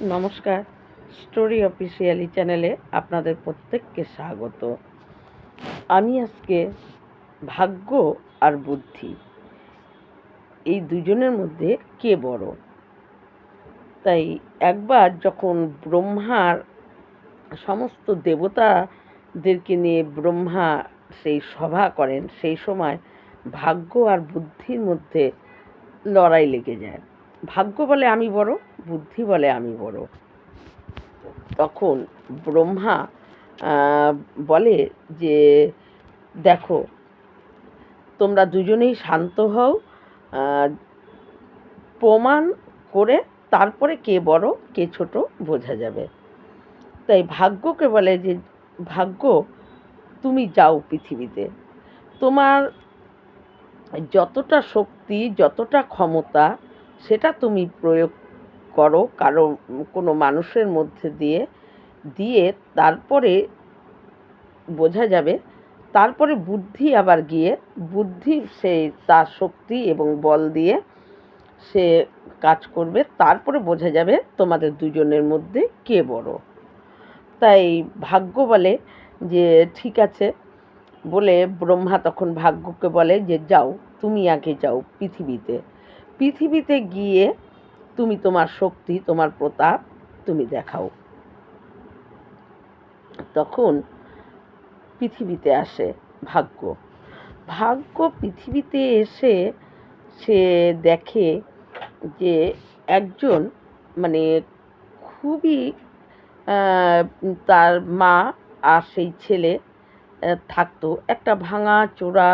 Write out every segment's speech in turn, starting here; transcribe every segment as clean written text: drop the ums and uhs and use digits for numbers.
নমস্কার, story officially চ্যানেলে আপনাদের প্রত্যেককে স্বাগত। আমি আজকে ভাগ্য আর বুদ্ধি এই দুজনের মধ্যে কে বড়, তাই একবার যখন ব্রহ্মার সমস্ত দেবতাদেরকে নিয়ে ব্রহ্মা সেই সভা করেন, সেই সময় ভাগ্য আর বুদ্ধির মধ্যে লড়াই লেগে যায়। ভাগ্য বলে আমি বড়, বুদ্ধি বলে আমি বড়। তখন ব্রহ্মা বলে যে, দেখো, তোমরা দুজনেই শান্ত হও, প্রমাণ করে তারপরে কে বড় কে ছোট বোঝা যাবে। তাই ভাগ্যকে বলে যে, ভাগ্য, তুমি যাও পৃথিবীতে, তোমার যতটা শক্তি, যতটা ক্ষমতা, সেটা তুমি প্রয়োগ করো কোনো মানুষের মধ্যে দিয়ে দিয়ে তারপরে বোঝা যাবে। তারপরে বুদ্ধি আবার গিয়ে বুদ্ধি সেই তার শক্তি এবং বল দিয়ে সে কাজ করবে, তারপরে বোঝা যাবে তোমাদের দুজনের মধ্যে কে বড়। তাই ভাগ্য বলে যে ঠিক আছে, বলে ব্রহ্মা তখন ভাগ্যকে বলে যে যাও, তুমি আগে যাও পৃথিবীতে, পৃথিবীতে গিয়ে তুমি তোমার শক্তি, তোমার প্রতাপ তুমি দেখাও। তখন পৃথিবীতে আসে ভাগ্য। ভাগ্য পৃথিবীতে এসে সে দেখে যে একজন, মানে খুবই, তার মা আর সেই ছেলে থাকতো একটা ভাঙা চোরা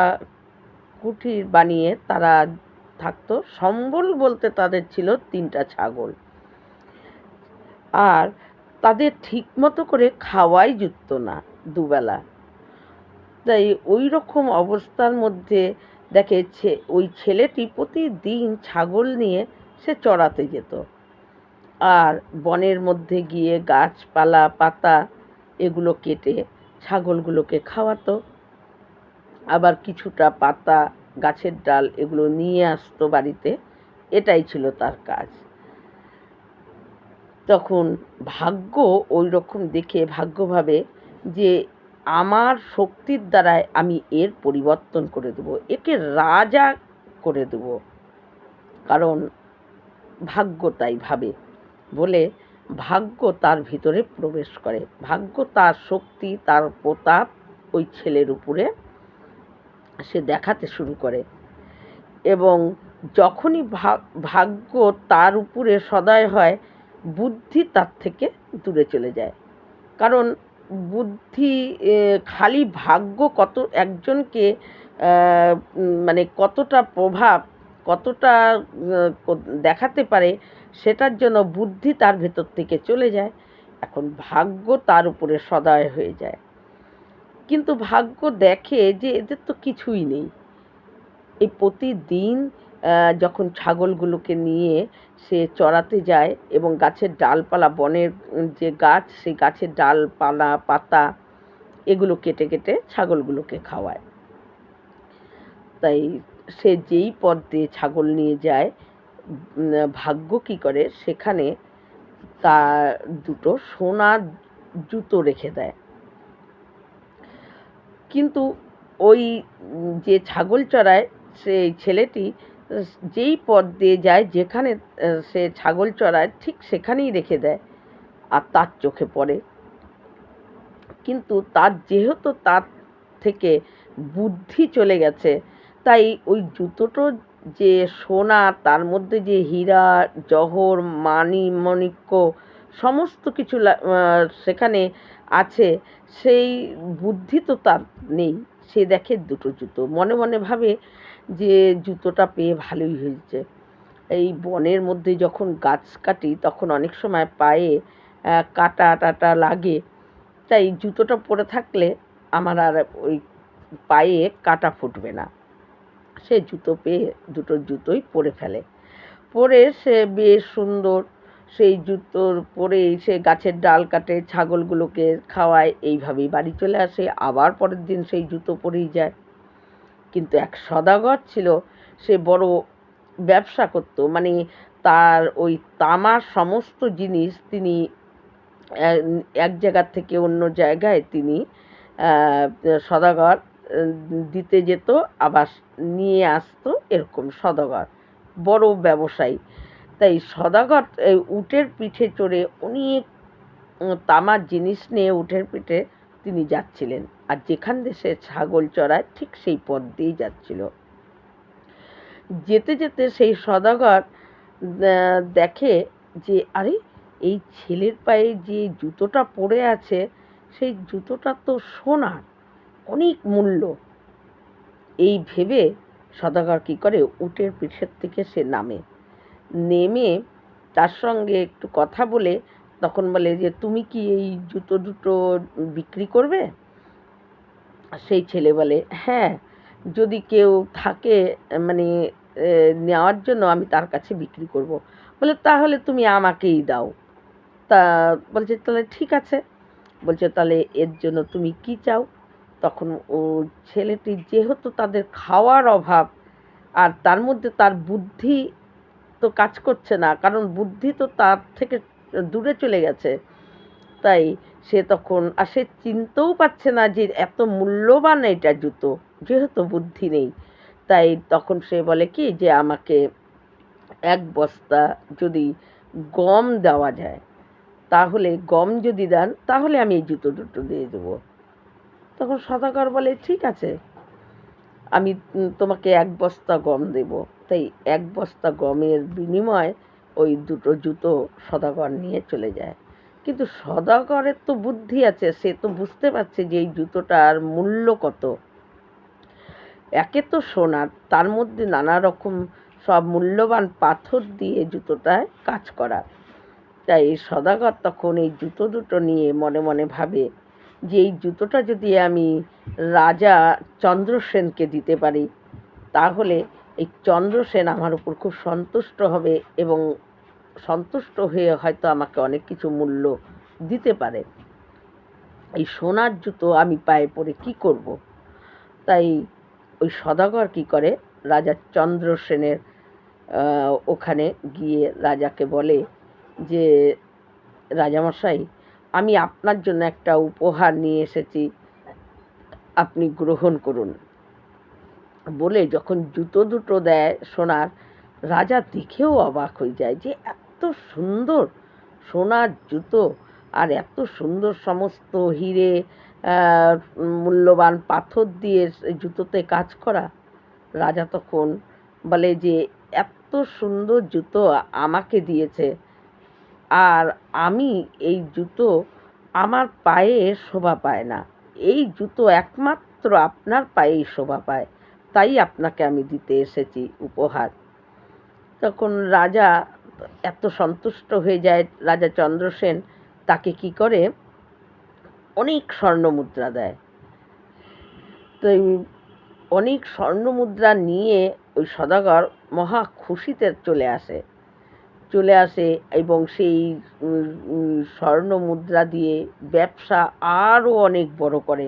কুঠির বানিয়ে। তারা থাকতো, সম্বল বলতে তাদের ছিল 3টা ছাগল, আর তাদের ঠিক মতো করে খাওয়াই জুটত না দুবেলা। তাই ওই রকম অবস্থার মধ্যে দেখে ওই ছেলেটি প্রতিদিন ছাগল নিয়ে সে চড়াতে যেত, আর বনের মধ্যে গিয়ে গাছপালা পাতা এগুলো কেটে ছাগলগুলোকে খাওয়াতো, আবার কিছুটা পাতা, গাছের ডাল এগুলো নিয়ে আসতো বাড়িতে। এটাই ছিল তার কাজ। তখন ভাগ্য ওই রকম দেখে ভাগ্য ভাবে যে আমার শক্তির দ্বারায় আমি এর পরিবর্তন করে দেব, একে রাজা করে দেব। কারণ ভাগ্য তাই ভাবে বলে ভাগ্য তার ভিতরে প্রবেশ করে। ভাগ্য তার শক্তি, তার প্রতাপ ওই ছেলের উপরে সে দেখাতে শুরু করে, এবং যখনই ভাগ্য তার উপরে সদয় হয়, বুদ্ধি তার থেকে দূরে চলে যায়। কারণ বুদ্ধি, খালি ভাগ্য কত একজনকে, মানে কতটা প্রভাব, কতটা দেখাতে পারে, সেটার জন্য বুদ্ধি তার ভেতর থেকে চলে যায়। এখন ভাগ্য তার উপরে সদয় হয়ে যায়, কিন্তু ভাগ্য দেখে যে এদের তো কিছুই নেই। এই প্রতিদিন যখন ছাগলগুলোকে নিয়ে সে চড়াতে যায় এবং গাছের ডালপালা, বনের যে গাছ, সেই গাছের ডালপালা পাতা এগুলো কেটে কেটে ছাগলগুলোকে খাওয়ায়। তাই সে যেই পথ দিয়ে ছাগল নিয়ে যায়, ভাগ্য কী করে, সেখানে তার 2টো সোনার জুতো রেখে দেয়। কিন্তু ওই যে ছাগল চড়ায় সেই ছেলেটি যেই পথ দিয়ে যায়, যেখানে সে ছাগল চড়ায় ঠিক সেখানেই রেখে দেয়, আর তার চোখে পড়ে। কিন্তু তার যেহেতু তার থেকে বুদ্ধি চলে গেছে, তাই ওই জুতোটো যে সোনা, তার মধ্যে যে হীরা জহর মাণিক্য সমস্ত কিছু সেখানে আছে, সেই বুদ্ধি তো তার নেই। সে দেখে 2টো জুতো, মনে মনে ভাবে যে জুতোটা পেয়ে ভালোই হয়েছে। এই বনের মধ্যে যখন গাছ কাটি তখন অনেক সময় পায়ে কাটা টাটা লাগে, তাই জুতোটা পরে থাকলে আমার আর ওই পায়ে কাটা ফুটবে না। সে জুতো পেয়ে 2টো জুতোই পরে ফেলে। পরে সে বেশ সুন্দর সেই জুতোর পরেই সে গাছের ডাল কাটে, ছাগলগুলোকে খাওয়ায়, এইভাবেই বাড়ি চলে আসে। আবার পরের দিন সেই জুতো পরেই যায়। কিন্তু এক সদাগর ছিল, সে বড় ব্যবসা করত, মানে তার ওই তামার সমস্ত জিনিস তিনি এক জায়গা থেকে অন্য জায়গায় তিনি সদাগর দিতে যেত, আবার নিয়ে আসতো, এরকম সদাগর বড় ব্যবসায়ী। তাই সদাগর উটের পিঠে চড়ে অনেক তামার জিনিস নিয়ে উটের পিঠে তিনি যাচ্ছিলেন, আর যেখান দিয়ে সে ছাগল চড়ায় ঠিক সেই পথ দিয়েই যাচ্ছিল। যেতে যেতে সেই সদাগর দেখে যে আরে এই ছেলের পায়ে যে জুতোটা পরে আছে সেই জুতোটা তো সোনার, অনেক মূল্য। এই ভেবে সদাগর কী করে, উটের পিঠের থেকে সে নেমে তার সঙ্গে একটু কথা বলে তখন বলে যে তুমি কি এই জুতো দুটো বিক্রি করবে? সেই ছেলে বলে হ্যাঁ, যদি কেউ থাকে মানে নেওয়ার জন্য আমি তার কাছে বিক্রি করব। বলে তাহলে তুমি আমাকেই দাও। তা বলছে তাহলে ঠিক আছে। বলছে তাহলে এর জন্য তুমি কি চাও? তখন ও ছেলেটি, যেহেতু তাদের খাওয়ার অভাব আর তার মধ্যে তার বুদ্ধি তো কাজ করছে না, কারণ বুদ্ধি তো তার থেকে দূরে চলে গেছে, তাই সে তখন আর সে চিনতেও পারছে না যে এত মূল্যবান এটা জুতো, যেহেতু বুদ্ধি নেই। তাই তখন সে বলে কি যে আমাকে এক বস্তা যদি গম দেওয়া যায়, তাহলে গম যদি দেন তাহলে আমি এই জুতো দুটো দিয়ে দেবো। তখন সদাগর বলে ঠিক আছে, আমি তোমাকে এক বস্তা গম দেব। তাই এক বস্তা গমের বিনিময়ে ওই দুটো জুতো সদাগর নিয়ে চলে যায়। কিন্তু সদাগরের তো বুদ্ধি আছে, সে তো বুঝতে পারছে যে এই জুতোটার মূল্য কত। একে তো সোনার, তার মধ্যে নানা রকম সব মূল্যবান পাথর দিয়ে জুতোটায় কাজ করা। তাই সদাগর তখন এই জুতো দুটো নিয়ে মনে মনে ভাবে যে এই জুতোটা যদি আমি রাজা চন্দ্রসেনকে দিতে পারি, তাহলে এই চন্দ্রসেন আমার উপর খুব সন্তুষ্ট হবে এবং সন্তুষ্ট হয়ে হয়তো আমাকে অনেক কিছু মূল্য দিতে পারে। এই সোনার জুতো আমি পায়ে পরে কি করব? তাই ওই সদাগর কী করে, রাজা চন্দ্রসেনের ওখানে গিয়ে রাজাকে বলে যে রাজামশাই, আমি আপনার জন্য একটা উপহার নিয়ে এসেছি, আপনি গ্রহণ করুন। বলে যখন জুতো দুটো দেয় সোনার, রাজা দেখেও অবাক হয়ে যায় যে এত সুন্দর সোনার জুতো আর এত সুন্দর সমস্ত হিরে মূল্যবান পাথর দিয়ে জুতোতে কাজ করা। রাজা তখন বলে যে এত সুন্দর জুতো আমাকে দিয়েছে, আর আমি এই জুতো আমার পায়ে শোভা পায় না, এই জুতো একমাত্র আপনার পায়েই শোভা পায়, তাই আপনাকে আমি দিতে এসেছি উপহার। তখন রাজা এত সন্তুষ্ট হয়ে যায়, রাজা চন্দ্রসেন তাকে কি করে, অনেক স্বর্ণমুদ্রা দেয়। তো অনেক স্বর্ণমুদ্রা নিয়ে ওই সদাগর মহা খুশিতে চলে আসে এবং সেই স্বর্ণমুদ্রা দিয়ে ব্যবসা আরও অনেক বড় করে।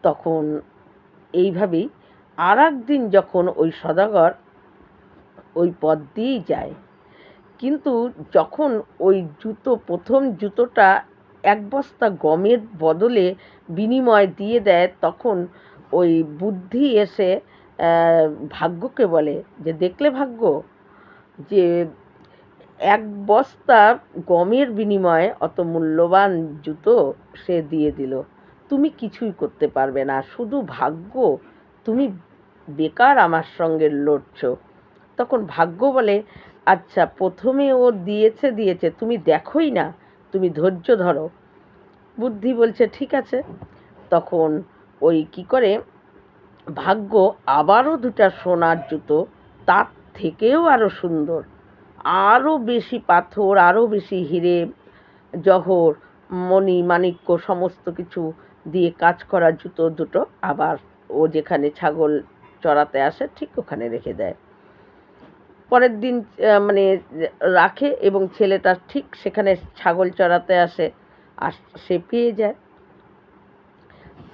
তখন এইভাবেই আর একদিন যখন ওই সদাগর ওই পথ দিয়েই যায়, কিন্তু যখন ওই প্রথম জুতোটা এক বস্তা গমের বদলে বিনিময় দিয়ে দেয়, তখন ওই বুদ্ধি এসে ভাগ্যকে বলে যে দেখলে ভাগ্য, যে এক বস্তা গমের বিনিময়ে অত মূল্যবান জুতো সে দিয়ে দিল, তুমি কিছুই করতে পারবে না, শুধু ভাগ্য, তুমি বেকার আমার সঙ্গে লড়ছ। তখন ভাগ্য বলে আচ্ছা, প্রথমে ও দিয়েছে, তুমি দেখোই না, তুমি ধৈর্য ধরো। বুদ্ধি বলছে ঠিক আছে। তখন ওই কি করে, ভাগ্য আবারও দুটা সোনার জুতো, তার থেকেও আরও সুন্দর, আরও বেশি পাথর, আরও বেশি হিরে জহর মণি মাণিক্য সমস্ত কিছু দিয়ে কাজ করা জুতো দুটো আবার ও যেখানে ছাগল চড়াতে আসে ঠিক ওখানে রেখে দেয়। পরের দিন মানে রাখে এবং ছেলেটা ঠিক সেখানে ছাগল চড়াতে আসে, আর সে পেয়ে যায়।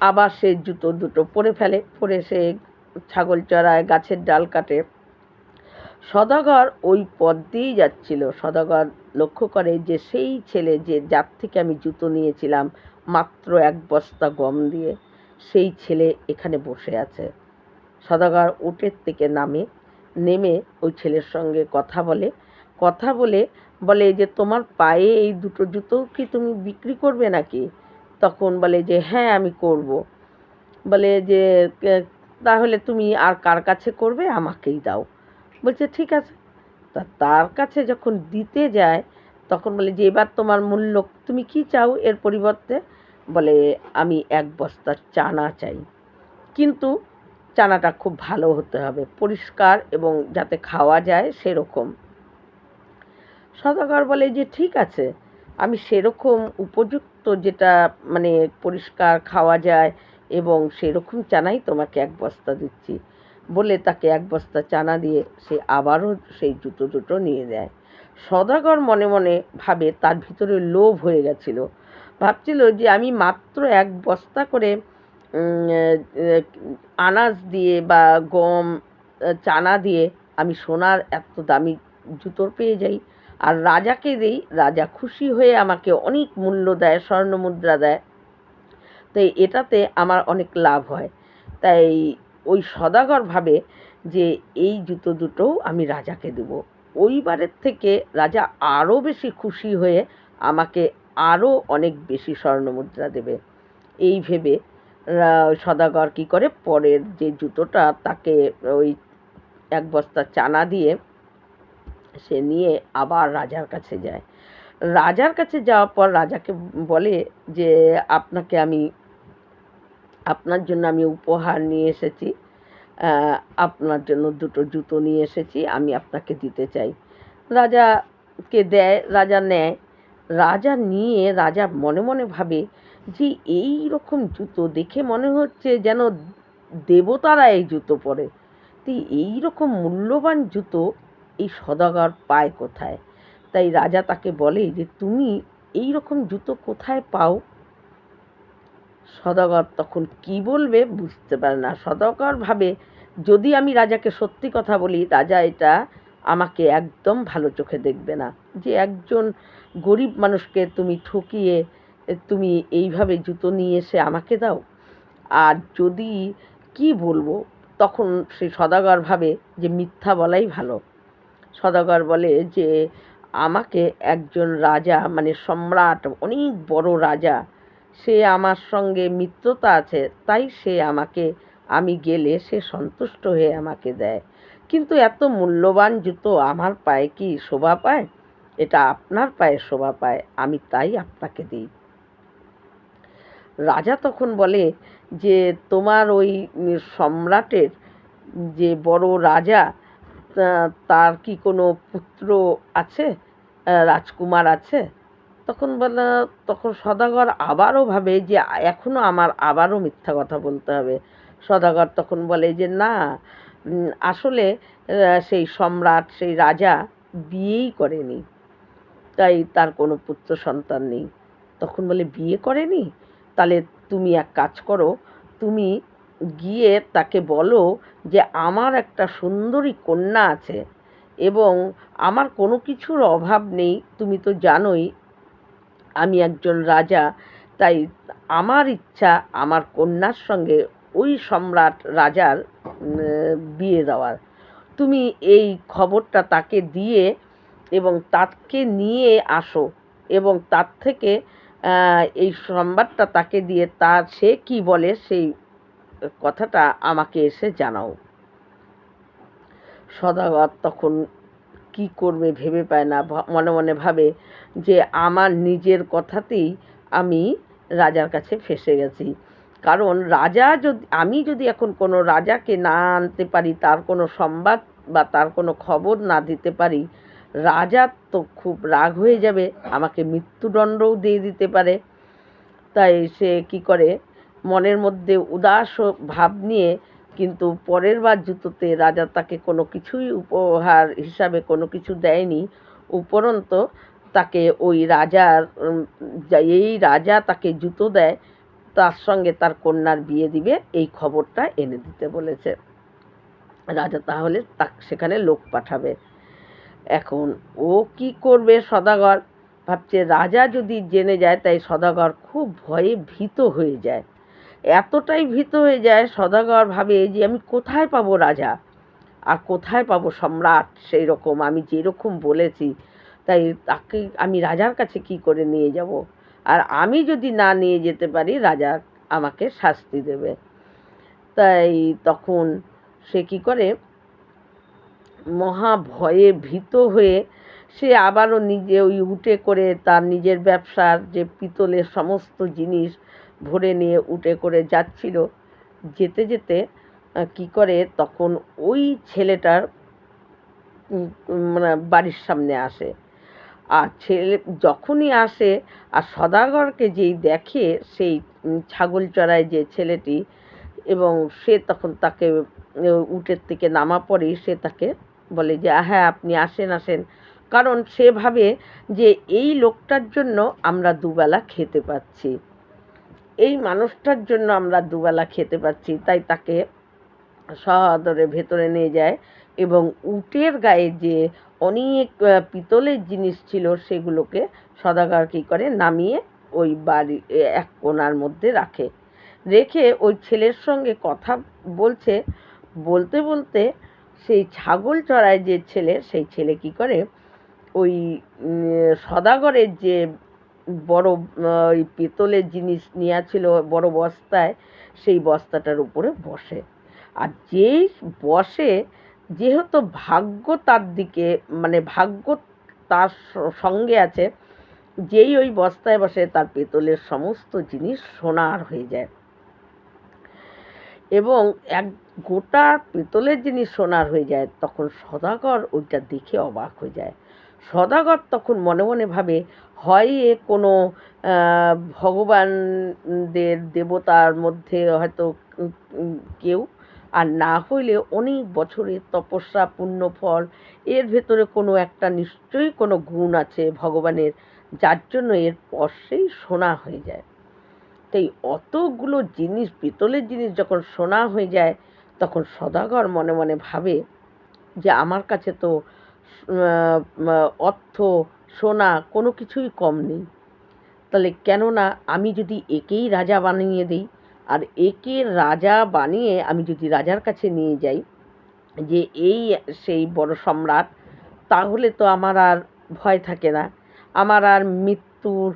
আবার সে জুতো দুটো পরে ফেলে, পরে সে ছাগল চড়ায়, গাছের ডাল কাটে, সওদাগর ওই পথ দিয়েই যাচ্ছিল। সওদাগর লক্ষ্য করে যে সেই ছেলে যার থেকে আমি জুতো নিয়েছিলাম মাত্র ১ বস্তা গম দিয়ে, সেই ছেলে এখানে বসে আছে। সওদাগর উটের থেকে নামে, নেমে ওই ছেলের সঙ্গে কথা বলে। কথা বলে বলে যে, "তোমার পায়ে এই দুটো জুতো কি তুমি বিক্রি করবে নাকি?" তখন বলে যে, "হ্যাঁ, আমি করব।" বলে যে, তাহলে তুমি আর কার কাছে করবে? আমাকেই দাও।" বলছে, "ঠিক আছে।" তার কাছে যখন দিতে যায় তখন বলে যে, "এবার তোমার মূল্য তুমি কি চাও এর পরিবর্তে?" বলে, "আমি ১ বস্তা চানা চাই। কিন্তু চানাটা খুব ভালো হতে হবে, পরিষ্কার এবং যাতে খাওয়া যায় সেরকম।" সওদাগর বলে যে, "ঠিক আছে, আমি সেরকম উপযুক্ত যেটা মানে পরিষ্কার খাওয়া যায় এবং সেরকম চানাই তোমাকে ১ বস্তা দিচ্ছি।" বলে তাকে ১ বস্তা চানা দিয়ে সে আবারও সেই জুতো দুটো নিয়ে নেয়। সওদাগর মনে মনে ভাবে, তার ভিতরে লোভ হয়ে গেছিল। ভাবছিল যে আমি মাত্র ১ বস্তা করে উম আনাজ দিয়ে বা গম, চানা দিয়ে আমি সোনার এত দামি জুতো পেয়ে যাই, আর রাজাকে দেই, রাজা খুশি হয়ে আমাকে অনেক মূল্য দেয়, স্বর্ণমুদ্রা দেয়। তাই এটাতে আমার অনেক লাভ হয়। তাই ওই সওদাগর ভাবে যে এই জুতো দুটোও আমি রাজাকে দেবো। ওইবারের থেকে রাজা আরও বেশি খুশি হয়ে আমাকে আরও অনেক বেশি স্বর্ণমুদ্রা দেবে। এই ভেবে সওদাগর কী করে, পরের যে জুতোটা তাকে ওই ১ বস্তা চানা দিয়ে সে নিয়ে আবার রাজার কাছে যায়। রাজার কাছে যাওয়ার পর রাজাকে বলে যে, আপনার জন্য আমি উপহার নিয়ে এসেছি। আপনার জন্য ২ টো জুতো নিয়ে এসেছি, আমি আপনাকে দিতে চাই। রাজাকে দেয়, রাজা নেয়। রাজা নিয়ে রাজা মনে মনে ভাবে যে এই রকম জুতো দেখে মনে হচ্ছে যেন দেবতারা এই জুতো পরে। তো এই রকম মূল্যবান জুতো এই সওদাগর পায় কোথায়? তাই রাজা তাকে বলে যে, "তুমি এই রকম জুতো কোথায় পাও?" সওদাগর তখন কি বলবে বুঝতে পারে না। সওদাগর ভাবে, যদি আমি রাজাকে সত্যি কথা বলি, রাজা এটা আমাকে একদম ভালো চোখে দেখবে না। যে একজন গরিব মানুষকে তুমি ঠকিয়ে তুমি এইভাবে জুতো নিয়ে এসে আমাকে দাও। আর যদি কি বলবো, তখন সেই সওদাগর ভাবে যে মিথ্যা বলাই ভালো। সওদাগর বলে যে, "আমাকে একজন রাজা মানে সম্রাট, অনেক বড় রাজা, সে আমার সঙ্গে মিত্রতা আছে, তাই সে আমাকে, আমি গেলে সে সন্তুষ্ট হয়ে আমাকে দেয়। কিন্তু এত মূল্যবান জুতো আমার পায়ে কি শোভা পায়? এটা আপনার পায়ে শোভা পায়, আমি তাই আপনাকে দিই।" রাজা তখন বলে যে, "তোমার ওই সম্রাটের যে বড় রাজা, তার কি কোনো পুত্র আছে, রাজকুমার আছে?" তখন সওদাগর আবারও ভাবে যে এখনো আমার আবারও মিথ্যা কথা বলতে হবে। সওদাগর তখন বলে যে, "না, আসলে সেই সম্রাট, সেই রাজা বিয়েই করেনি, তাই তার কোনো পুত্র সন্তান নেই।" তখন বলে, "বিয়ে করেনি? তাহলে তুমি এক কাজ করো, তুমি গিয়ে তাকে বলো যে আমার একটা সুন্দরী কন্যা আছে এবং আমার কোনো কিছুর অভাব নেই। তুমি তো জানোই আমি একজন রাজা, তাই আমার ইচ্ছা আমার কন্যার সঙ্গে ওই সম্রাট রাজার বিয়ে দেওয়ার। তুমি এই খবরটা তাকে দিয়ে এবং তাকে নিয়ে আসো এবং তার থেকে এই সংবাদটা তাকে দিয়ে সে কি বলে সেই কথাটা আমাকে এসে জানাও।" সওদাগর তখন কি করবে ভেবে পায় না। মনে মনে ভাবে যে আমার নিজের কথাতেই আমি রাজার কাছে ফেঁসে গেছি। কারণ আমি যদি এখন কোনো রাজাকে না আনতে পারি, তার কোনো সংবাদ বা তার কোনো খবর না দিতে পারি, রাজা তো খুব রাগ হয়ে যাবে, আমাকে মৃত্যুদণ্ডও দিয়ে দিতে পারে। তাই সে কি করে, মনের মধ্যে উদাস ভাব নিয়ে, কিন্তু পরের বার জুতোতে রাজা তাকে কোনো কিছুই উপহার হিসাবে কোনো কিছু দেয়নি। উপরন্ত তাকে ওই রাজার এই রাজা তাকে জুতো দেয়, তার সঙ্গে তার কন্যার বিয়ে দিবে, এই খবরটা এনে দিতে বলেছে। রাজা তাহলে সেখানে লোক পাঠাবে। এখন ও কি করবে সদাগর, ভাবছে রাজা যদি জেনে যায়, তাই সদাগর খুব ভয়ে ভীত হয়ে যায়। এতটাই ভীত হয়ে যায়, সদাগর ভাবে যে আমি কোথায় পাবো রাজা, আর কোথায় পাবো সম্রাট, সেই রকম আমি যেরকম বলেছি, তাই তাকে আমি রাজার কাছে কি করে নিয়ে যাব, আর আমি যদি না নিয়ে যেতে পারি রাজা আমাকে শাস্তি দেবে। তাই তখন সে কি করে, মহা ভয়ে ভীত হয়ে সে আবারও নিজে ওই উটে করে তার নিজের ব্যবসার যে পিতলের সমস্ত জিনিস ভরে নিয়ে উটে করে যাচ্ছিল। যেতে যেতে কি করে, তখন ওই ছেলেটার মানে বাড়ির সামনে আসে। আর ছেলে যখনই আসে আর সদাগরকে যেই দেখে, সেই ছাগল চড়ায় যে ছেলেটি, এবং সে তখন তাকে উটের থেকে নামা পড়ে সে তাকে বলে যে হ্যাঁ আপনি আসেন আসেন, কারণ সে ভাবে যে এই লোকটার জন্য আমরা দুবেলা খেতে পাচ্ছি, এই মানুষটার জন্য আমরা দুবেলা খেতে পাচ্ছি, তাই তাকে সআদরে ভেতরে নিয়ে যায় এবং উটের গায়ে যে অনেক পিতলের জিনিস ছিল সেগুলোকে সদাগর কী করে নামিয়ে ওই বাড়ি এক কোণার মধ্যে রাখে। রেখে ওই ছেলের সঙ্গে কথা বলছে, বলতে বলতে সেই ছাগল চড়ায় যে ছেলে, সেই ছেলে কী করে ওই সদাগরের যে বড় ওই পিতলের জিনিস নেওয়া ছিল বড় বস্তায়, সেই বস্তাটার উপরে বসে। আর যেই বসে, যেহেতু ভাগ্য তার দিকে, মানে ভাগ্য তার সঙ্গে আছে, যেই ওই বস্তায় বসে তার পিতলের সমস্ত জিনিস সোনার হয়ে যায়, এবং এক গোটা পিতলের জিনিস সোনার হয়ে যায়। তখন সদাগর ওইটা দেখে অবাক হয়ে যায়। সদাগর তখন মনে মনে ভাবে হয় এ কোনো ভগবানদের দেবতার মধ্যে হয়তো কেউ, আর না হইলে অনেক বছরের তপস্যা পুণ্যফল, এর ভেতরে কোনো একটা নিশ্চয়ই কোনো গুণ আছে ভগবানের, যার জন্য এর স্পর্শেই সোনা হয়ে যায়। তাই অতগুলো জিনিস, পিতলের জিনিস যখন সোনা হয়ে যায়, তখন সদাগর মনে মনে ভাবে যে আমার কাছে তো অর্থ সোনা কোনো কিছুই কম নেই, তাহলে কেননা আমি যদি একেই রাজা বানিয়ে দিই, আর একে রাজা বানিয়ে আমি যদি রাজার কাছে নিয়ে যাই যে এই সেই বড় সম্রাট, তাহলে তো আমার আর ভয় থাকে না, আমার আর মৃত্যুর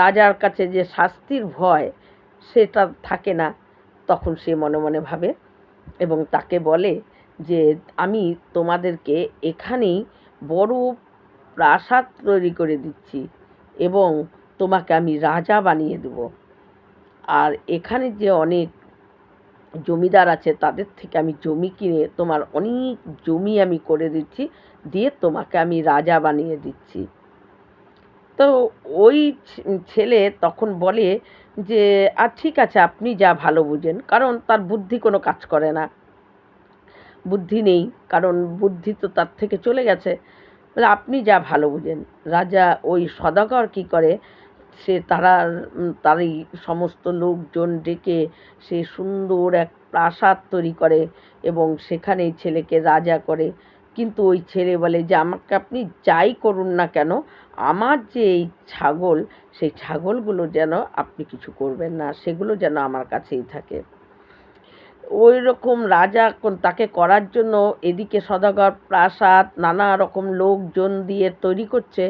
রাজার কাছে যে শাস্তির ভয় সেটা থাকে না। তখন সে মনে মনে ভাবে এবং তাকে বলে যে আমি তোমাদেরকে এখানেই বড় প্রাসাদ তৈরি করে দিচ্ছি এবং তোমাকে আমি রাজা বানিয়ে দেব, আর এখানে যে অনেক জমিদার আছে তাদের থেকে আমি জমি কিনে তোমার অনেক জমি আমি করে দিচ্ছি, দিয়ে তোমাকে আমি রাজা বানিয়ে দিচ্ছি। তো ওই ছেলে তখন বলে যে ঠিক আছে, আপনি যা ভালো বুঝেন, কারণ তার বুদ্ধি কোনো কাজ করে না, বুদ্ধি নেই, কারণ বুদ্ধি তো তার থেকে চলে গেছে। বলে আপনি যা ভালো বুঝেন। রাজা ওই সদাগর কী করে, সে তারই সমস্ত লোকজন ডেকে সে সুন্দর এক প্রাসাদ তৈরি করে এবং সেখানেই ছেলেকে রাজা করে। কিন্তু ওই ছেলে বলে যে আমাকে আপনি যাই করুন না কেন, আমার যে এই ছাগল, সেই ছাগলগুলো যেন আপনি কিছু করবেন না, সেগুলো যেন আমার কাছেই থাকে। ওই রকম রাজা তাকে করার জন্য এদিকে সদাগর প্রাসাদ নানা রকম লোকজন দিয়ে তৈরি করছে,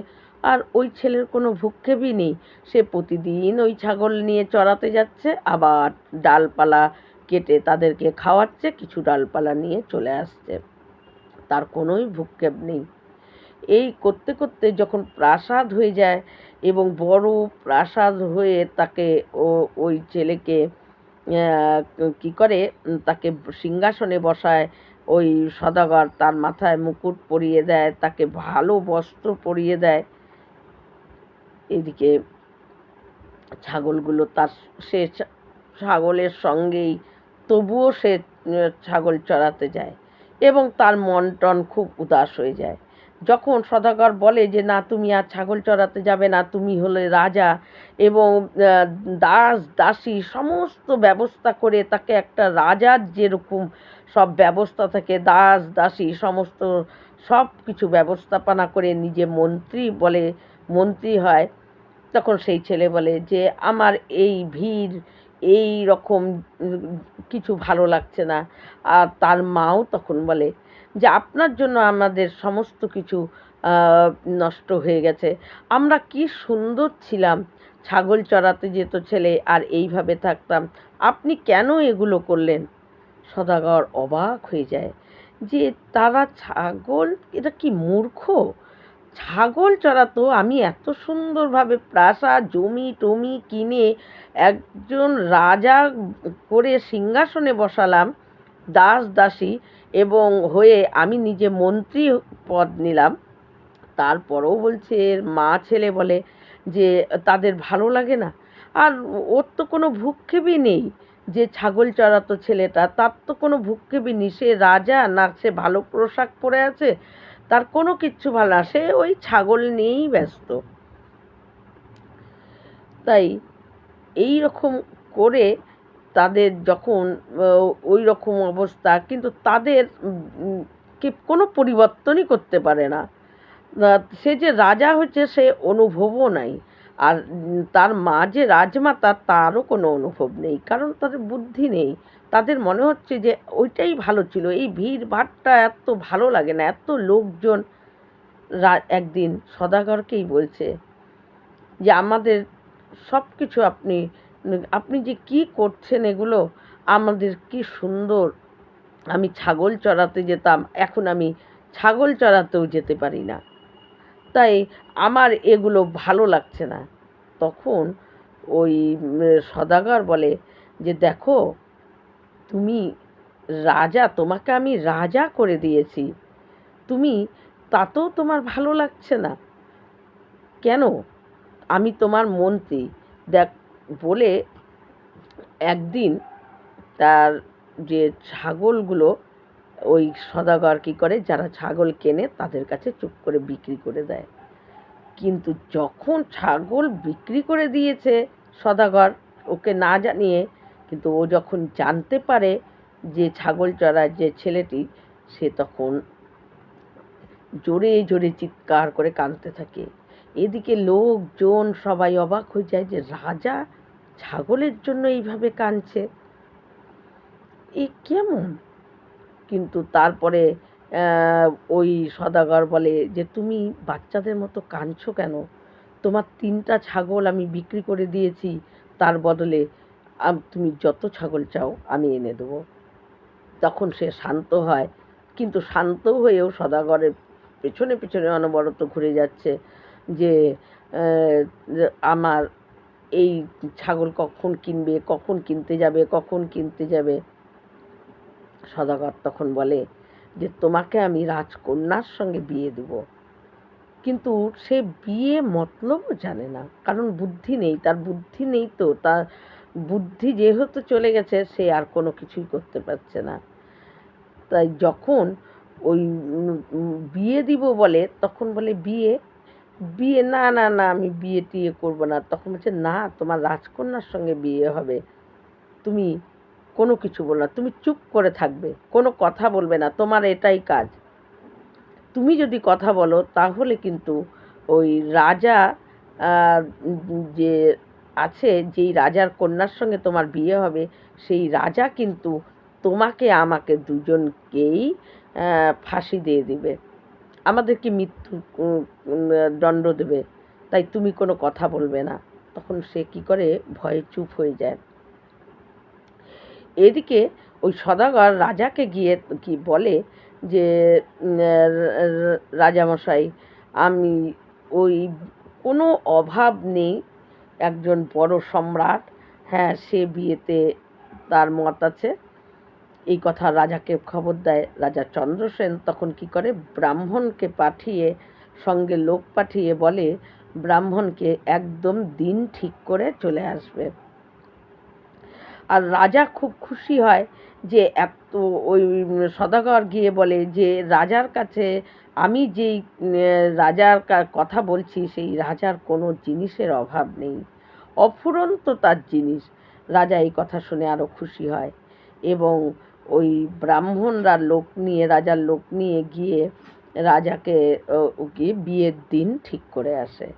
আর ওই ছেলের কোনো ভ্রুক্ষেপই নেই। সে প্রতিদিন ওই ছাগল নিয়ে চড়াতে যাচ্ছে, আবার ডালপালা কেটে তাদেরকে খাওয়াচ্ছে, কিছু ডালপালা নিয়ে চলে আসছে, তার কোনোই ভ্রুক্ষেপ নেই। এই করতে করতে যখন প্রাসাদ হয়ে যায় এবং বড় প্রাসাদ হয়ে তাকে ওই ছেলেকে কী করে তাকে সিংহাসনে বসায় ওই সদাগর, তার মাথায় মুকুট পরিয়ে দেয়, তাকে ভালো বস্ত্র পরিয়ে দেয়। এদিকে ছাগলগুলো তার, সে ছাগলের সঙ্গেই তবুও সে ছাগল চড়াতে যায় এবং তার মন টন খুব উদাস হয়ে যায়। যখন সদাগর বলে যে না তুমি আর ছাগল চড়াতে যাবে না, তুমি হলে রাজা, এবং দাস দাসী সমস্ত ব্যবস্থা করে তাকে একটা রাজার যেরকম সব ব্যবস্থা থেকে দাস দাসী সমস্ত সব কিছু ব্যবস্থাপনা করে নিজে মন্ত্রী হয়। তখন সেই ছেলে বলে যে আমার এই ভিড় এই রকম কিছু ভালো লাগছে না। আর তার মাও তখন বলে যে আপনার জন্য আমাদের সমস্ত কিছু নষ্ট হয়ে গেছে। আমরা কি সুন্দর ছিলাম, ছাগল চড়াতে যেত ছেলে আর এইভাবে থাকতাম, আপনি কেন এগুলো করলেন? সদাগর অবাক হয়ে যায় যে তারা ছাগল, এটা কি মূর্খ? ছাগল চড়াতো, আমি এত সুন্দরভাবে প্রাসাদ জমি টমি কিনে একজন রাজা করে সিংহাসনে বসালাম, দাস দাসী এবং হয়ে আমি নিজে মন্ত্রী পদ নিলাম। তারপরেও বলছে এর মা ছেলে বলে যে তাদের ভালো লাগে না। আর ওর তো কোনো ভ্রূক্ষেপই নেই, যে ছাগল চড়াতো ছেলেটা তার তো কোনো ভ্রূক্ষেপই নেই, সে রাজা না সে ভালো পোশাক পরে আছে, তার কোনো কিচ্ছু ভালো না, সে ওই ছাগল নিয়েই ব্যস্ত। তাই এই রকম করে তাদের যখন ওই রকম অবস্থা, কিন্তু তাদের কে কোনো পরিবর্তনই করতে পারে না। সে যে রাজা হচ্ছে সে অনুভবও নাই। আর তার মা যে রাজমাতা তারও কোনো অনুভব নেই, কারণ তাদের বুদ্ধি নেই। তাদের মনে হচ্ছে যে ওইটাই ভালো ছিল, এই ভিড় ভাট্টা এত ভালো লাগে না, এত লোকজন। একদিন সদাগরকেই বলছে যে আমাদের সব কিছু আপনি আপনি যে কি করছেন এগুলো, আমাদের কি সুন্দর, আমি ছাগল চড়াতে যেতাম, এখন আমি ছাগল চড়াতেও যেতে পারি না, তাই আমার এগুলো ভালো লাগছে না। তখন ওই সদাগর বলে যে দেখো, তুমি রাজা, তোমাকে আমি রাজা করে দিয়েছি, তুমি তাতেও তোমার ভালো লাগছে না কেন? আমি তোমার মন্ত্রী, দেখ বলে একদিন তার যে ছাগলগুলো ওই সদাগর কী করে, যারা ছাগল কেনে তাদের কাছে চুপ করে বিক্রি করে দেয়। কিন্তু যখন ছাগল বিক্রি করে দিয়েছে সদাগর ওকে না জানিয়ে, কিন্তু ও যখন জানতে পারে যে ছাগল চড়ার যে ছেলেটি, সে তখন জোরে জোরে চিৎকার করে কাঁদতে থাকে। এদিকে লোকজন সবাই অবাক হয়ে যায় যে রাজা ছাগলের জন্য এইভাবে কাঁদছে, এ কেমন? কিন্তু তারপরে ওই সদাগর বলে যে তুমি বাচ্চাদের মতো কাঁদছো কেন? তোমার 3টা ছাগল আমি বিক্রি করে দিয়েছি, তার বদলে তুমি যত ছাগল চাও আমি এনে দেবো। তখন সে শান্ত হয়, কিন্তু শান্ত হয়েও সদাগরের পেছনে পেছনে অনবরত ঘুরে যাচ্ছে যে আমার এই ছাগল কখন কিনবে, কখন কিনতে যাবে, কখন কিনতে যাবে। সদাগর তখন বলে যে তোমাকে আমি রাজকন্যার সঙ্গে বিয়ে দেব। কিন্তু সে বিয়ে মতলবও জানে না, কারণ বুদ্ধি নেই, তার বুদ্ধি নেই, তো তার বুদ্ধি যেহেতু চলে গেছে সে আর কোনো কিছুই করতে পারছে না। তাই যখন ওই বিয়ে দিব বলে, তখন বলে বিয়ে বিয়ে না না না আমি বিয়ে টিয়ে করবো না। তখন বলছে না, তোমার রাজকন্যার সঙ্গে বিয়ে হবে, তুমি কোনো কিছু বলো না, তুমি চুপ করে থাকবে, কোনো কথা বলবে না, তোমার এটাই কাজ। তুমি যদি কথা বলো তাহলে কিন্তু ওই রাজা যে আছে, যেই রাজার কন্যার সঙ্গে তোমার বিয়ে হবে, সেই রাজা কিন্তু তোমাকে আমাকে দুজনকেই ফাঁসি দিয়ে দিবে, আমাদেরকে মৃত্যু দণ্ড দেবে, তাই তুমি কোনো কথা বলবে না। তখন সে কি করে, ভয়ে চুপ হয়ে যায়। এদিকে ওই সদাগর রাজাকে গিয়ে কি বলে যে রাজামশাই, আমি ওই কোনো অভাব নেই, একজন বড় সম্রাট, হ্যাঁ সে বিয়েতে তার মত আছে। এই কথা রাজাকে খবর দেয় রাজা চন্দ্রসেন। তখন কি করে, ব্রাহ্মণকে পাঠিয়ে, সঙ্গে লোক পাঠিয়ে বলে ব্রাহ্মণকে একদম দিন ঠিক করে চলে আসবে। আর রাজা খুব খুশি হয় যে এত, ওই সদাগর গিয়ে বলে যে রাজার কাছে আমি যেই রাজার কথা বলছি, সেই রাজার কোনো জিনিসের অভাব নেই, অফুরন্ত তার জিনিস। রাজা এই কথা শুনে আরও খুশি হয় এবং ওই ব্রাহ্মণরা রাজার লোক নিয়ে গিয়ে রাজাকে ওকে বিয়ের দিন ঠিক করে আসে।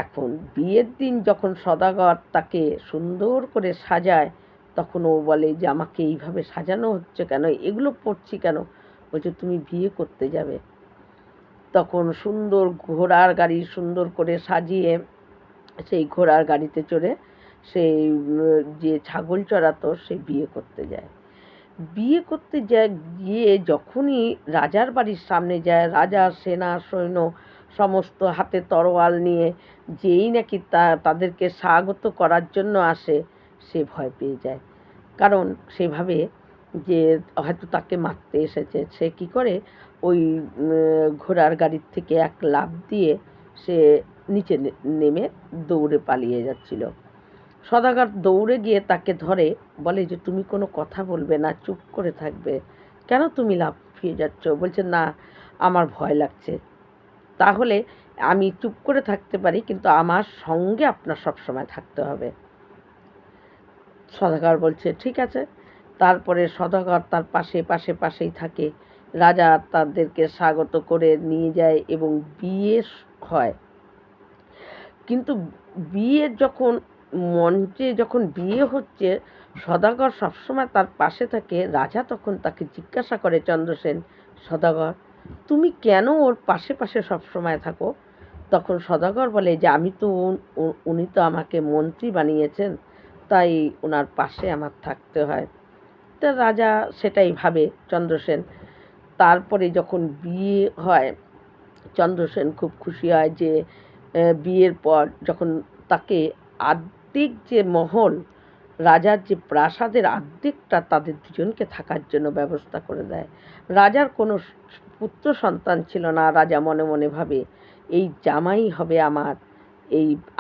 এখন বিয়ের দিন যখন সদাগর তাকে সুন্দর করে সাজায়, তখন ও বলে যে আমাকে এইভাবে সাজানো হচ্ছে কেন, এগুলো পরছি কেন? বলছে তুমি বিয়ে করতে যাবে। তখন সুন্দর ঘোড়ার গাড়ি সুন্দর করে সাজিয়ে সেই ঘোড়ার গাড়িতে চড়ে সেই যে ছাগল চড়াতো সে বিয়ে করতে যায়। বিয়ে করতে গিয়ে যখনই রাজার বাড়ির সামনে যায়, রাজার সেনা সৈন্য সমস্ত হাতে তরোয়াল নিয়ে যেই নাকি তাদেরকে স্বাগত করার জন্য আসে, সে ভয় পেয়ে যায়। কারণ সেভাবে যে হয়তো তাকে মারতে এসেছে। সে কি করে ওই ঘোড়ার গাড়ির থেকে এক লাফ দিয়ে সে নিচে নেমে দৌড়ে পালিয়ে যাচ্ছিল। সদাগর দৌড়ে গিয়ে তাকে ধরে, বলে যে তুমি কোনো কথা বলবে না, চুপ করে থাকবে, কেন তুমি লাফিয়ে যাচ্ছ? বলছে না, আমার ভয় লাগছে। তাহলে আমি চুপ করে থাকতে পারি, কিন্তু আমার সঙ্গে আপনার সবসময় থাকতে হবে। সদাগর বলছে ঠিক আছে। তারপরে সদাগর তার পাশেই থাকে। রাজা তাদেরকে স্বাগত করে নিয়ে যায় এবং বিয়ে হয়। কিন্তু বিয়ে যখন মঞ্চে যখন বিয়ে হচ্ছে, সদাগর সবসময় তার পাশে থাকে। রাজা তখন তাকে জিজ্ঞাসা করে, চন্দ্রসেন, সদাগর তুমি কেন ওর পাশে সবসময় থাকো? তখন সদাগর বলে যে আমি তো উনি তো আমাকে মন্ত্রী বানিয়েছেন, তাই ওনার পাশে আমার থাকতে হয়। তা রাজা সেটাই ভাবে চন্দ্রসেন। তারপরে যখন বিয়ে হয়, চন্দ্রসেন খুব খুশি হয় যে বিয়ের পর যখন তাকে আর্ধেক যে মহল, রাজার যে প্রাসাদের আর্ধেকটা তাদের দুজনকে থাকার জন্য ব্যবস্থা করে দেয়। রাজার কোনো পুত্র সন্তান ছিল না। রাজা মনে মনে ভাবে এই জামাই হবে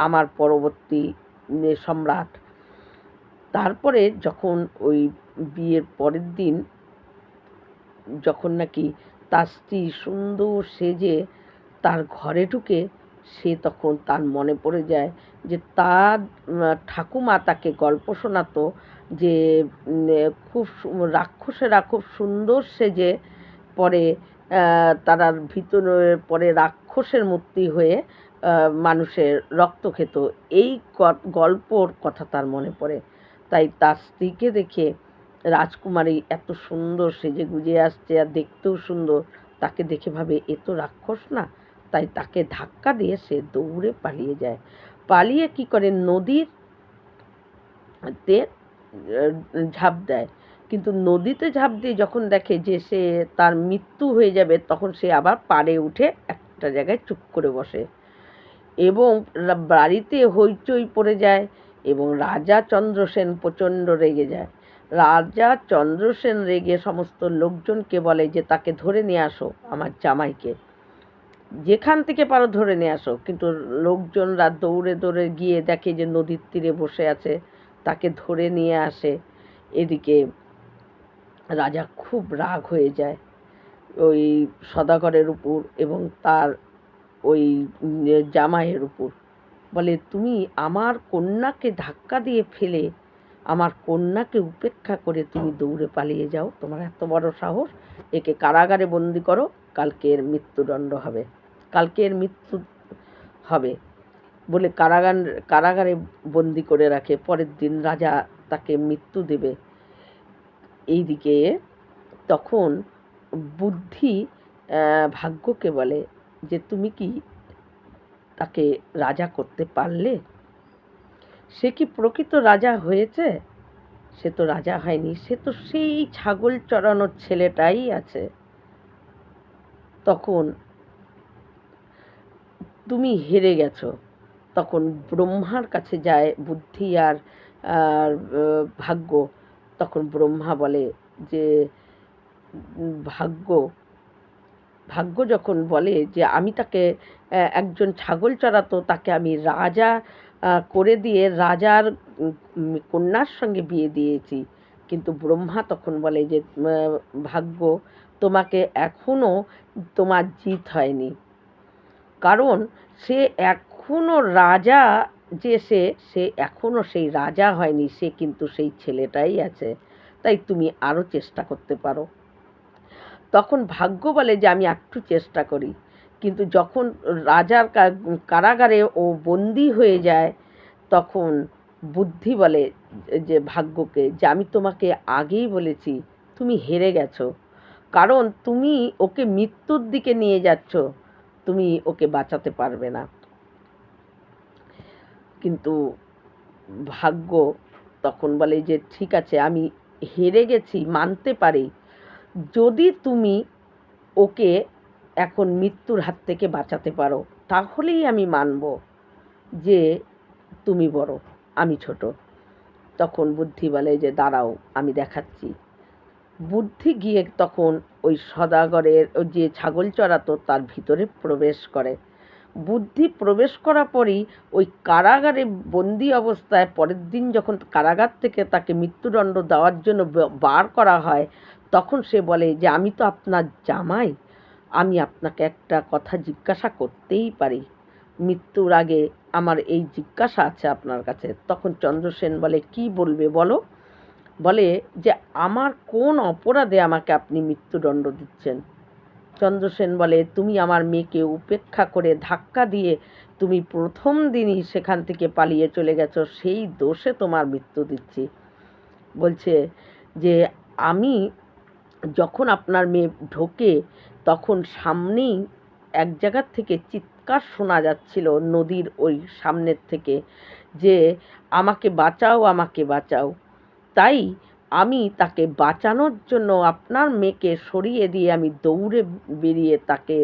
আমার পরবর্তী সম্রাট। তারপরে যখন ওই বিয়ের পরের দিন যখন নাকি তার স্ত্রী সুন্দর সেজে তার ঘরে ঢুকে, সে তখন তার মনে পড়ে যায় যে তার ঠাকুমা তাকে গল্প শোনাতো যে খুব রাক্ষসেরা খুব সুন্দর সেজে পরে তারার ভিতরে পরে রাক্ষসের মূর্তি হয়ে মানুষের রক্ত খেত। এই গল্পর কথা তার মনে পড়ে। তাই তার স্ত্রীকে দেখে রাজকুমারী এত সুন্দর সেজে গুজে আসছে আর দেখতেও সুন্দর, তাকে দেখে ভাবে এ তো রাক্ষস না। তাই তাকে ধাক্কা দিয়ে সে দৌড়ে পালিয়ে যায়। পালিয়ে কি করে নদীতে ঝাঁপ দেয়। কিন্তু নদীতে ঝাঁপ দিয়ে যখন দেখে যে সে তার মৃত্যু হয়ে যাবে, তখন সে আবার পাড়ে উঠে একটা জায়গায় চুপ করে বসে এবং বাড়িতে হইচই পড়ে যায় এবং রাজা চন্দ্রসেন প্রচণ্ড রেগে যায়। রাজা চন্দ্রসেন রেগে সমস্ত লোকজনকে বলে যে তাকে ধরে নিয়ে আসো, আমার জামাইকে যেখান থেকে পারো ধরে নিয়ে আসো। কিন্তু লোকজনরা দৌড়ে দৌড়ে গিয়ে দেখে যে নদীর তীরে বসে আছে, তাকে ধরে নিয়ে আসে। এদিকে রাজা খুব রাগ হয়ে যায় ওই সদাগরের উপর এবং তার ওই জামাইয়ের উপর। বলে তুমি আমার কন্যাকে ধাক্কা দিয়ে ফেলে আমার কন্যাকে উপেক্ষা করে তুমি দৌড়ে পালিয়ে যাও, তোমার এত বড় সাহস, একে কারাগারে বন্দি করো, কালকে এর মৃত্যুদণ্ড হবে, কালকে এর মৃত্যু হবে বলে কারাগারে বন্দি করে রাখে। পরের দিন রাজা তাকে মৃত্যু দেবে। এইদিকে তখন বুদ্ধি ভাগ্যকে বলে যে তুমি কি তাকে রাজা করতে পারলে? সে কি প্রকৃত রাজা হয়েছে? সে তো রাজা হয়নি, সে তো সেই ছাগল চড়ানোর ছেলেটাই আছে। তখন তুমি হেরে গেছো। তখন ব্রহ্মার কাছে যায় বুদ্ধি আর ভাগ্য। তখন ব্রহ্মা বলে যে ভাগ্য যখন বলে যে আমি তাকে একজন ছাগল চড়াতো, তাকে আমি রাজা করে দিয়ে রাজার কন্যার সঙ্গে বিয়ে দিয়েছি। কিন্তু ব্রহ্মা তখন বলে যে ভাগ্য, তোমাকে এখনো তোমার জিত হয়নি। কারণ সে এখনো রাজা, যে সে এখনো সেই রাজা হয়নি, সে কিন্তু সেই ছেলেটাই আছে। তাই তুমি আরও চেষ্টা করতে পারো। তখন ভাগ্য বলে যে আমি একটু চেষ্টা করি। কিন্তু যখন রাজার কারাগারে ও বন্দী হয়ে যায়, তখন বুদ্ধি বলে যে ভাগ্যকে যে আমি তোমাকে আগেই বলেছি তুমি হেরে গেছো, কারণ তুমি ওকে মৃত্যুর দিকে নিয়ে যাচ্ছ, তুমি ওকে বাঁচাতে পারবে না। কিন্তু ভাগ্য তখন বলে যে ঠিক আছে, আমি হেরে গেছি মানতে পারি, যদি তুমি ওকে এখন মৃত্যুর হাত থেকে বাঁচাতে পারো তাহলেই আমি মানব যে তুমি বড় আমি ছোট। তখন বুদ্ধি বলে যে দাঁড়াও, আমি দেখাচ্ছি। বুদ্ধি গিয়ে তখন ওই সদাগরের যে ছাগল চড়াতো তার ভিতরে প্রবেশ করে। বুদ্ধি প্রবেশ করার পরই ওই কারাগারে বন্দি অবস্থায় পরের দিন যখন কারাগার থেকে তাকে মৃত্যুদণ্ড দেওয়ার জন্য বার করা হয়, তখন সে বলে যে আমি তো আপনার জামাই, আমি আপনাকে একটা কথা জিজ্ঞাসা করতেই পারি, মৃত্যুর আগে আমার এই জিজ্ঞাসা আছে আপনার কাছে। তখন চন্দ্রসেন বলে কি বলবে বলো। বলে যে আমার কোন অপরাধে আমাকে আপনি মৃত্যুদণ্ড দিচ্ছেন। চন্দ্রসেন বলে তুমি আমার মেয়েকে উপেক্ষা করে ধাক্কা দিয়ে তুমি প্রথম দিনই সেখান থেকে পালিয়ে চলে গেছো, সেই দোষে তোমার মৃত্যু দিচ্ছি। বলছে যে আমি যখন আপনার মেয়ে ঢোকে তখন সামনেই এক জায়গার থেকে চিৎকার শোনা যাচ্ছিল নদীর ওই সামনের থেকে যে আমাকে বাঁচাও, আমাকে বাঁচাও। তাই আমি তাকে বাঁচানোর জন্য আপনার মেয়েকে সরিয়ে দিয়ে আমি দৌড়ে বেরিয়ে তাকে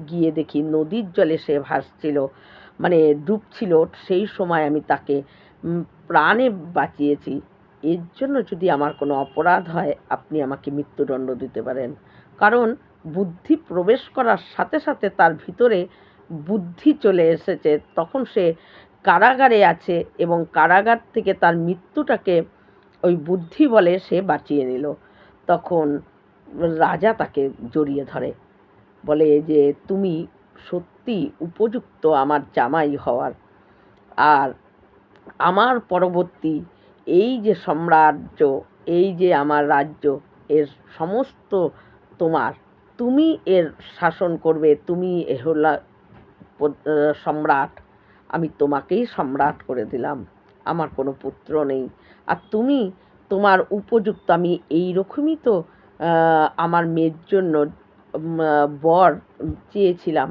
গিয়ে দেখি নদীর জলে সে ভাসছিল, মানে ডুবছিল। সেই সময় আমি তাকে প্রাণে বাঁচিয়েছি। এর জন্য যদি আমার কোনো অপরাধ হয় আপনি আমাকে মৃত্যুদণ্ড দিতে পারেন। কারণ বুদ্ধি প্রবেশ করার সাথে সাথে তার ভিতরে বুদ্ধি চলে এসেছে, তখন সে কারাগারে আছে এবং কারাগার থেকে তার মৃত্যুটাকে ওই বুদ্ধি বলে সে বাঁচিয়ে নিল। তখন রাজা তাকে জড়িয়ে ধরে, বলে যে তুমি সত্যি উপযুক্ত আমার জামাই হওয়ার, আর আমার পরবর্তী এই যে সাম্রাজ্য, এই যে আমার রাজ্য, এর সমস্ত তোমার, তুমি এর শাসন করবে, তুমি হলা সম্রাট, আমি তোমাকেই সম্রাট করে দিলাম, আমার কোনো পুত্র নেই, আর তুমি তোমার উপযুক্ত, আমি এই রকমই তো আমার মেয়ের জন্য বর চেয়েছিলাম,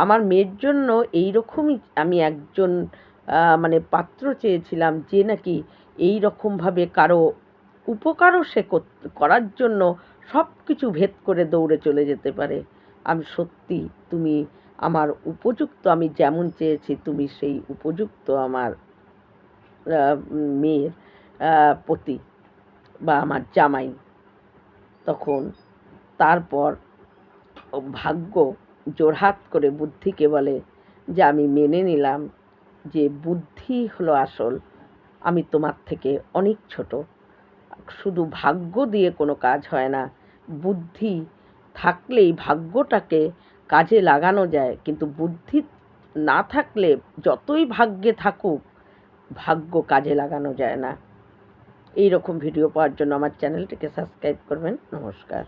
আমার মেয়ের জন্য এই রকমই আমি একজন মানে পাত্র চেয়েছিলাম যে নাকি এই রকমভাবে কারো উপকারও সে করার জন্য সব কিছু ভেদ করে দৌড়ে চলে যেতে পারে। আমি সত্যি তুমি আমার উপযুক্ত, আমি যেমন চেয়েছি তুমি সেই উপযুক্ত আমার মেয়ের পতি বা আমার জামাই। তখন তারপর ভাগ্য জোড়হাত করে বুদ্ধিকে বলে যে আমি মেনে নিলাম যে বুদ্ধি হলো আসল, আমি তোমার থেকে অনেক ছোট। শুধু ভাগ্য দিয়ে কোনো কাজ হয় না, বুদ্ধি থাকলেই ভাগ্যটাকে কাজে লাগানো যায়, কিন্তু বুদ্ধি না থাকলে যতই ভাগ্যে থাকুক ভাগ্য কাজে লাগানো যায় না। এই রকম ভিডিও পাওয়ার জন্য আমার চ্যানেলটিকে সাবস্ক্রাইব করবেন। নমস্কার।